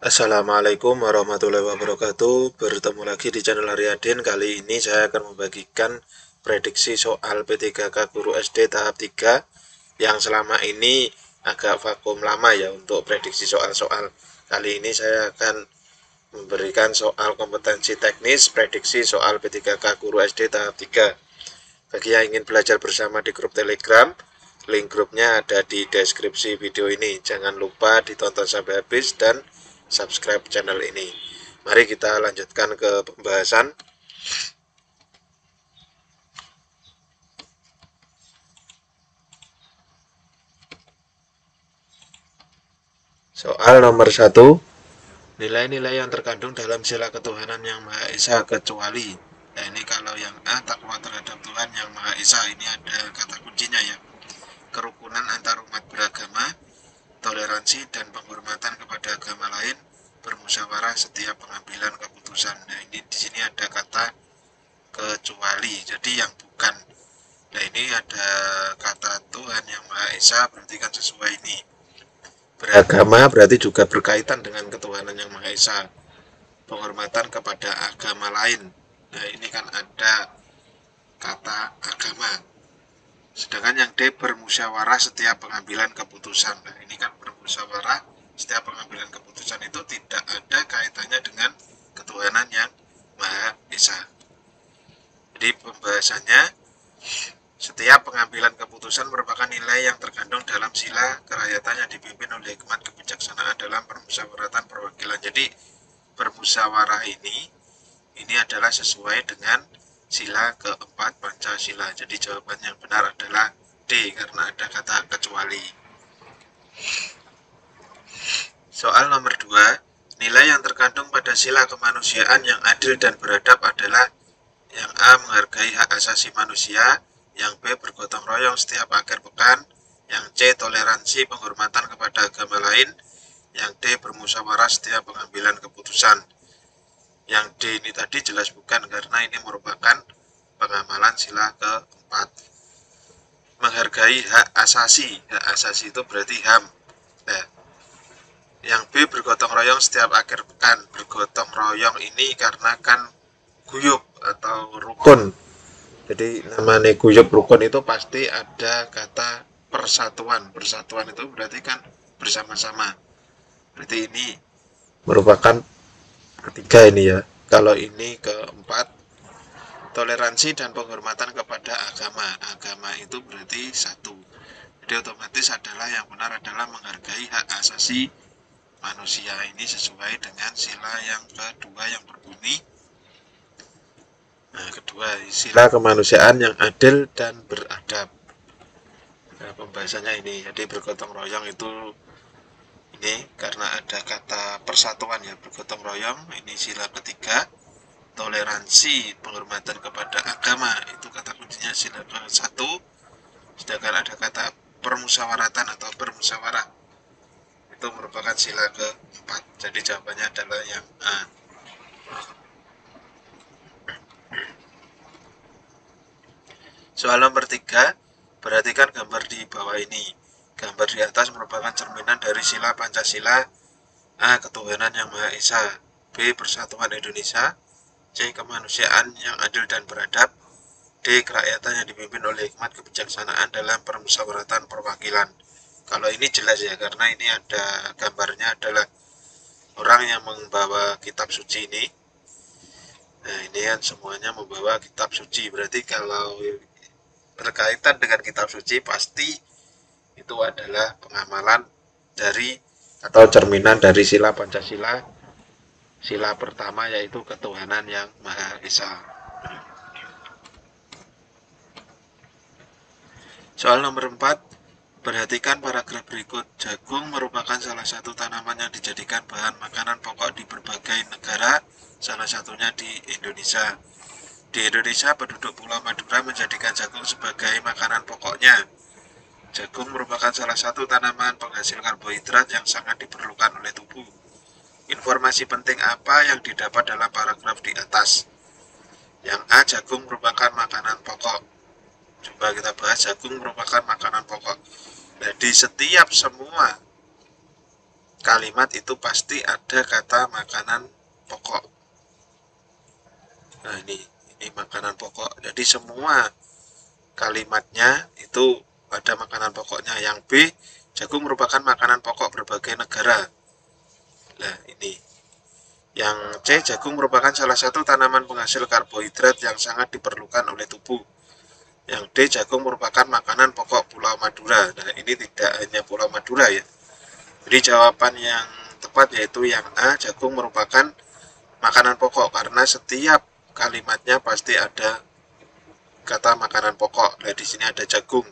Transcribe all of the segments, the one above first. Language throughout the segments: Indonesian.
Assalamualaikum warahmatullahi wabarakatuh. Bertemu lagi di channel Aryadin. Kali ini saya akan membagikan prediksi soal P3K Guru SD tahap 3 yang selama ini agak vakum lama ya untuk prediksi soal-soal. Kali ini saya akan memberikan soal kompetensi teknis prediksi soal P3K Guru SD tahap 3. Bagi yang ingin belajar bersama di grup Telegram, link grupnya ada di deskripsi video ini. Jangan lupa ditonton sampai habis dan subscribe channel ini. Mari kita lanjutkan ke pembahasan. Soal nomor 1. Nilai-nilai yang terkandung dalam sila ketuhanan yang Maha Esa kecuali. Nah, ini kalau yang A, takwa terhadap Tuhan yang Maha Esa, ini ada kata kuncinya ya. Kerukunan antar umat beragama, toleransi dan penghormatan kepada agama lain, bermusyawarah setiap pengambilan keputusan. Nah, ini di sini ada kata kecuali, jadi yang bukan. Nah, ini ada kata Tuhan yang Maha Esa, berarti kan sesuai ini. Beragama berarti juga berkaitan dengan ketuhanan yang Maha Esa. Penghormatan kepada agama lain. Nah, ini kan ada kata agama. Sedangkan yang D, bermusyawarah setiap pengambilan keputusan. Nah, ini kan bermusyawarah setiap pengambilan keputusan itu tidak ada kaitannya dengan ketuhanan yang Maha Esa. Jadi pembahasannya, setiap pengambilan keputusan merupakan nilai yang terkandung dalam sila kerakyatan yang dipimpin oleh hikmat kebijaksanaan dalam permusyawaratan perwakilan. Jadi bermusyawarah ini adalah sesuai dengan sila keempat Pancasila. Jadi jawaban yang benar adalah D karena ada kata kecuali. Soal nomor 2. Nilai yang terkandung pada sila kemanusiaan yang adil dan beradab adalah yang A, menghargai hak asasi manusia, yang B, bergotong royong setiap akhir pekan, yang C, toleransi penghormatan kepada agama lain, yang D, bermusyawarah setiap pengambilan keputusan. Yang D ini tadi jelas bukan karena ini merupakan pengamalan sila keempat. Menghargai hak asasi itu berarti HAM. Nah, yang B, bergotong royong setiap akhir pekan. Bergotong royong ini karena kan guyub atau rukun. Jadi namanya guyub rukun itu pasti ada kata persatuan. Persatuan itu berarti kan bersama-sama. Berarti ini merupakan ketiga ini ya. Kalau ini keempat, toleransi dan penghormatan kepada agama. Agama itu berarti satu. Jadi otomatis adalah yang benar adalah menghargai hak asasi manusia. Ini sesuai dengan sila yang kedua yang berbunyi. Nah, kedua, sila kemanusiaan yang adil dan beradab. Nah, pembahasannya ini. Jadi bergotong royong itu ini karena ada kata persatuan ya, bergotong royong. Ini sila ketiga. Toleransi penghormatan kepada agama itu kata kuncinya sila ke-1. Sedangkan ada kata permusyawaratan atau bermusyawarah itu merupakan sila ke-4. Jadi jawabannya adalah yang A. Soal nomor 3, perhatikan gambar di bawah ini. Gambar di atas merupakan cerminan dari sila Pancasila. A, ketuhanan yang Maha Esa. B, persatuan Indonesia. C, kemanusiaan yang adil dan beradab. D, kerakyatan yang dipimpin oleh hikmat kebijaksanaan dalam permusyawaratan perwakilan. Kalau ini jelas ya, karena ini ada gambarnya adalah orang yang membawa kitab suci ini. Nah, ini kan semuanya membawa kitab suci. Berarti kalau berkaitan dengan kitab suci pasti itu adalah pengamalan dari atau cerminan dari sila Pancasila. Sila pertama yaitu ketuhanan yang Maha Esa. Soal nomor 4, perhatikan paragraf berikut. Jagung merupakan salah satu tanaman yang dijadikan bahan makanan pokok di berbagai negara, salah satunya di Indonesia. Di Indonesia, penduduk Pulau Madura menjadikan jagung sebagai makanan pokoknya. Jagung merupakan salah satu tanaman penghasil karbohidrat yang sangat diperlukan oleh tubuh. Informasi penting apa yang didapat dalam paragraf di atas? Yang A, jagung merupakan makanan pokok. Coba kita bahas, jagung merupakan makanan pokok. Nah, di setiap semua kalimat itu pasti ada kata makanan pokok. Nah ini makanan pokok. Jadi semua kalimatnya itu ada makanan pokoknya. Yang B, jagung merupakan makanan pokok berbagai negara. Nah ini. Yang C, jagung merupakan salah satu tanaman penghasil karbohidrat yang sangat diperlukan oleh tubuh. Yang D, jagung merupakan makanan pokok Pulau Madura. Nah ini tidak hanya Pulau Madura ya. Jadi jawaban yang tepat yaitu yang A, jagung merupakan makanan pokok karena setiap kalimatnya pasti ada kata makanan pokok. Nah di sini ada jagung.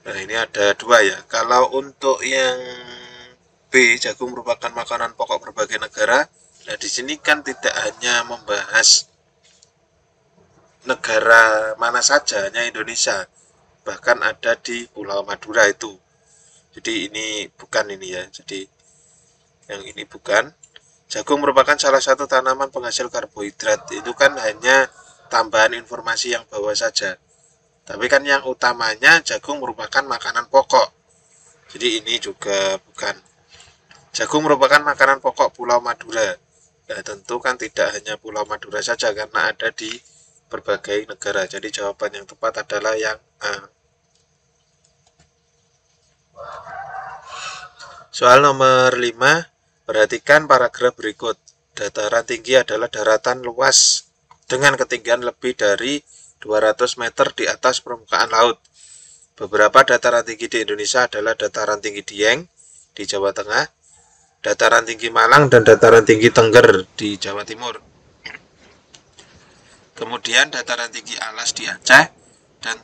Nah ini ada dua ya. Kalau untuk yang B, jagung merupakan makanan pokok berbagai negara. Nah di sini kan tidak hanya membahas negara mana saja, hanya Indonesia. Bahkan ada di Pulau Madura itu. Jadi ini bukan ini ya. Jadi yang ini bukan. Jagung merupakan salah satu tanaman penghasil karbohidrat. Itu kan hanya tambahan informasi yang bawah saja. Tapi kan yang utamanya jagung merupakan makanan pokok. Jadi ini juga bukan. Jagung merupakan makanan pokok Pulau Madura. Ya tentu kan tidak hanya Pulau Madura saja karena ada di berbagai negara. Jadi jawaban yang tepat adalah yang A. Soal nomor 5, perhatikan paragraf berikut. Dataran tinggi adalah daratan luas dengan ketinggian lebih dari 200 meter di atas permukaan laut. Beberapa dataran tinggi di Indonesia adalah dataran tinggi Dieng di Jawa Tengah, dataran tinggi Malang, dan dataran tinggi Tengger di Jawa Timur. Kemudian dataran tinggi Alas di Aceh dan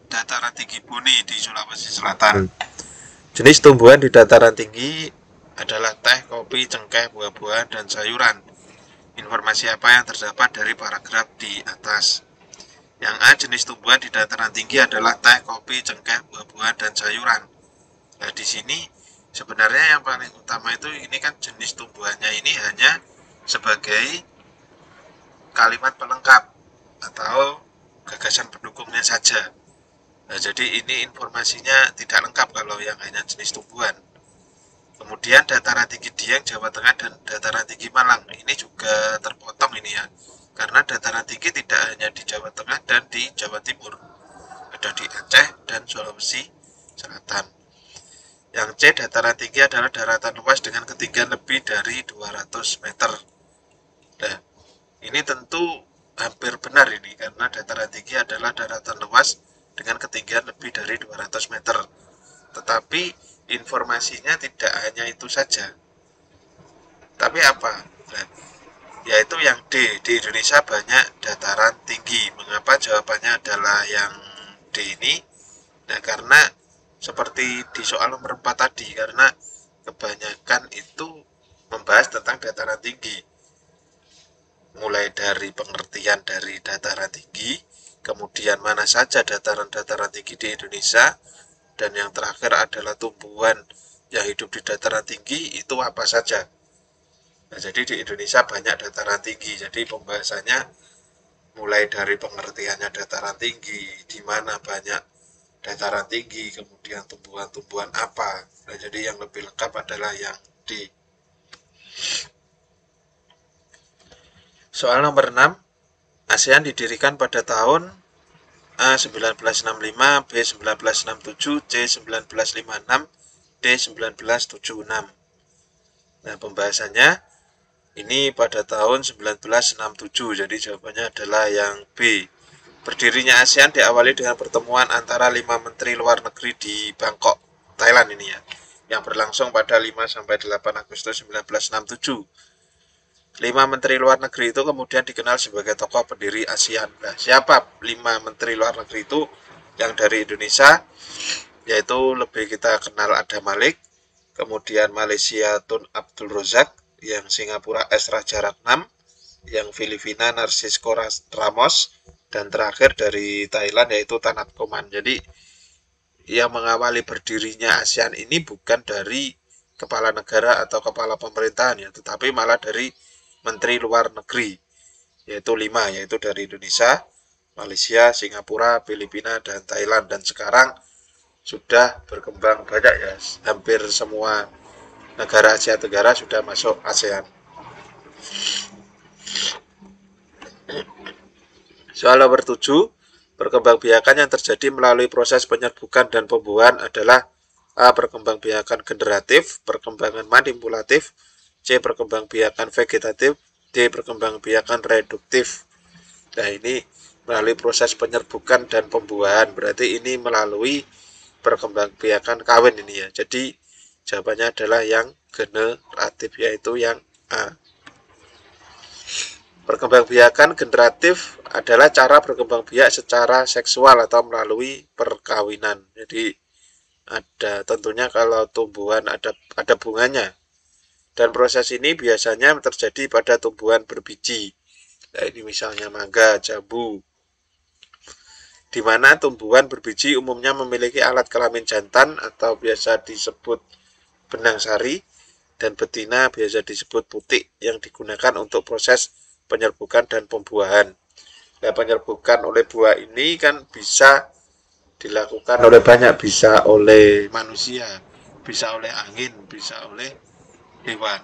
dataran tinggi Buni di Sulawesi Selatan. Jenis tumbuhan di dataran tinggi adalah teh, kopi, cengkeh, buah-buahan, dan sayuran. Informasi apa yang terdapat dari paragraf di atas? Yang A, jenis tumbuhan di dataran tinggi adalah teh, kopi, cengkeh, buah-buahan, dan sayuran. Nah di sini sebenarnya yang paling utama itu ini kan jenis tumbuhannya ini hanya sebagai kalimat pelengkap atau gagasan pendukungnya saja. Nah, jadi ini informasinya tidak lengkap kalau yang hanya jenis tumbuhan. Kemudian dataran tinggi Dieng, Jawa Tengah, dan dataran tinggi Malang. Ini juga terpotong ini ya. Karena dataran tinggi tidak hanya di Jawa Tengah dan di Jawa Timur. Ada di Aceh dan Sulawesi Selatan. Yang C, dataran tinggi adalah daratan luas dengan ketinggian lebih dari 200 meter. Nah, ini tentu hampir benar ini karena dataran tinggi adalah daratan luas dengan ketinggian lebih dari 200 meter. Tetapi informasinya tidak hanya itu saja. Tapi apa? Nah, yaitu yang D. Di Indonesia banyak dataran tinggi. Mengapa jawabannya adalah yang D ini? Nah, karena seperti di soal nomor 4 tadi, karena kebanyakan itu membahas tentang dataran tinggi. Mulai dari pengertian dari dataran tinggi, kemudian mana saja dataran-dataran tinggi di Indonesia, dan yang terakhir adalah tumbuhan yang hidup di dataran tinggi itu apa saja. Nah, jadi di Indonesia banyak dataran tinggi, jadi pembahasannya mulai dari pengertiannya dataran tinggi, di mana banyak dataran tinggi, kemudian tumbuhan-tumbuhan apa. Nah, jadi yang lebih lengkap adalah yang D. Soal nomor 6, ASEAN didirikan pada tahun A 1965, B 1967, C 1956, D 1976. Nah, pembahasannya ini pada tahun 1967, jadi jawabannya adalah yang B. Berdirinya ASEAN diawali dengan pertemuan antara 5 menteri luar negeri di Bangkok, Thailand ini ya, yang berlangsung pada 5-8 Agustus 1967. 5 menteri luar negeri itu kemudian dikenal sebagai tokoh pendiri ASEAN. Nah, siapa 5 menteri luar negeri itu yang dari Indonesia? Yaitu lebih kita kenal Adam Malik, kemudian Malaysia Tun Abdul Razak, yang Singapura S. Rajaratnam, yang Filipina Narcisco Ramos, dan terakhir dari Thailand yaitu Thanat-Khoman. Jadi yang mengawali berdirinya ASEAN ini bukan dari kepala negara atau kepala pemerintahan ya, tetapi malah dari menteri luar negeri, yaitu 5, yaitu dari Indonesia, Malaysia, Singapura, Filipina, dan Thailand. Dan sekarang sudah berkembang banyak ya, hampir semua negara Asia Tenggara sudah masuk ASEAN. Soal nomor 7, perkembangbiakan yang terjadi melalui proses penyerbukan dan pembuahan adalah A. Perkembangbiakan generatif, perkembangan manipulatif, C. Perkembangbiakan vegetatif, D. Perkembangbiakan reduktif. Nah, ini melalui proses penyerbukan dan pembuahan, berarti ini melalui perkembangbiakan kawin ini ya. Jadi jawabannya adalah yang generatif, yaitu yang A. Perkembangbiakan generatif adalah cara berkembang biak secara seksual atau melalui perkawinan. Jadi ada tentunya kalau tumbuhan ada bunganya. Dan proses ini biasanya terjadi pada tumbuhan berbiji. Nah, ini misalnya mangga, jambu. Di mana tumbuhan berbiji umumnya memiliki alat kelamin jantan atau biasa disebut benang sari, dan betina biasa disebut putik yang digunakan untuk proses penyerbukan dan pembuahan. Nah, penyerbukan oleh buah ini kan bisa dilakukan oleh banyak, bisa oleh manusia, bisa oleh angin, bisa oleh hewan.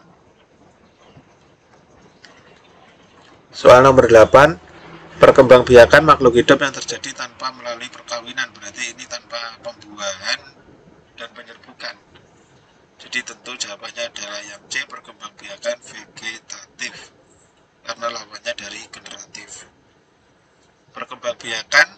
Soal nomor 8, perkembangbiakan makhluk hidup yang terjadi tanpa melalui perkawinan, berarti ini tanpa pembuahan dan penyerbukan. Jadi tentu jawabannya adalah yang C, perkembangbiakan vegetatif, karena lawannya dari generatif. Perkembangbiakan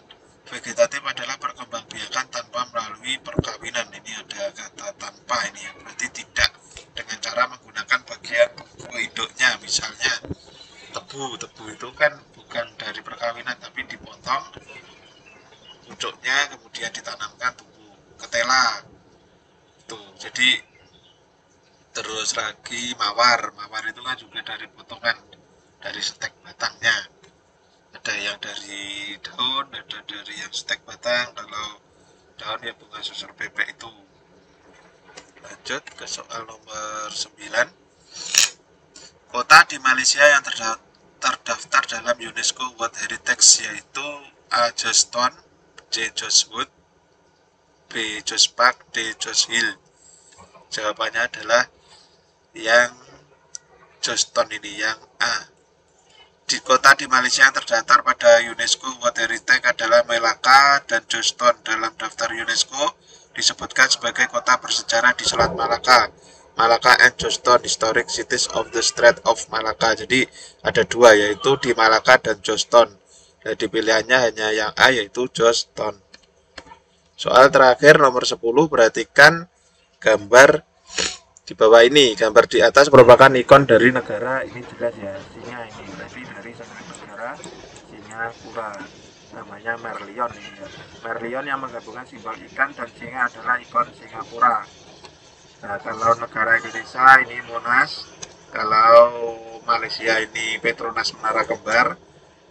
vegetatif adalah perkembangbiakan tanpa melalui perkawinan. Ini ada kata tanpa ini ya, berarti tidak dengan cara menggunakan bagian pembuah induknya. Misalnya tebu itu kan bukan dari perkawinan tapi dipotong pucuknya kemudian ditanamkan tumbuh. Ketela itu. Jadi terus lagi mawar itu kan juga dari potongan, dari stek batangnya. Ada yang dari daun, ada dari yang stek batang. Kalau daun ya bunga susur bebek itu. Lanjut ke soal nomor 9. Kota di Malaysia yang terdaftar dalam UNESCO World Heritage yaitu A. Joss Stone, C. Joss Wood, B. Joss Park, D. Joss Hill. Jawabannya adalah yang Joss Stone ini, yang A. Di kota di Malaysia yang terdaftar pada UNESCO World Heritage adalah Melaka dan Joss Stone. Dalam daftar UNESCO disebutkan sebagai kota bersejarah di Selat Malaka. Malaka and Joss Stone, Historic Cities of the Strait of Malacca. Jadi ada dua, yaitu di Malaka dan Joss Stone. Jadi pilihannya hanya yang A, yaitu Joss Stone. Soal terakhir nomor 10, perhatikan gambar di bawah ini. Gambar di atas merupakan ikon dari negara, ini jelas ya, singa ini, berarti dari negara Singapura, namanya Merlion ini ya. Merlion yang menggabungkan simbol ikan dan singa adalah ikon Singapura. Nah, kalau negara Indonesia ini Monas, kalau Malaysia ini Petronas Menara Kembar,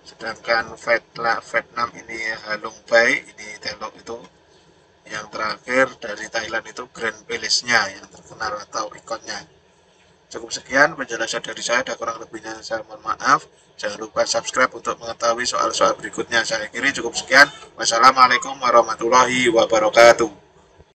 sedangkan Vietnam ini Halong Bay, ini Teluk itu. Yang terakhir dari Thailand itu Grand Palace-nya yang terkenal atau ikonnya. Cukup sekian penjelasan dari saya, ada kurang lebihnya saya mohon maaf. Jangan lupa subscribe untuk mengetahui soal-soal berikutnya. Saya kira cukup sekian. Wassalamualaikum warahmatullahi wabarakatuh.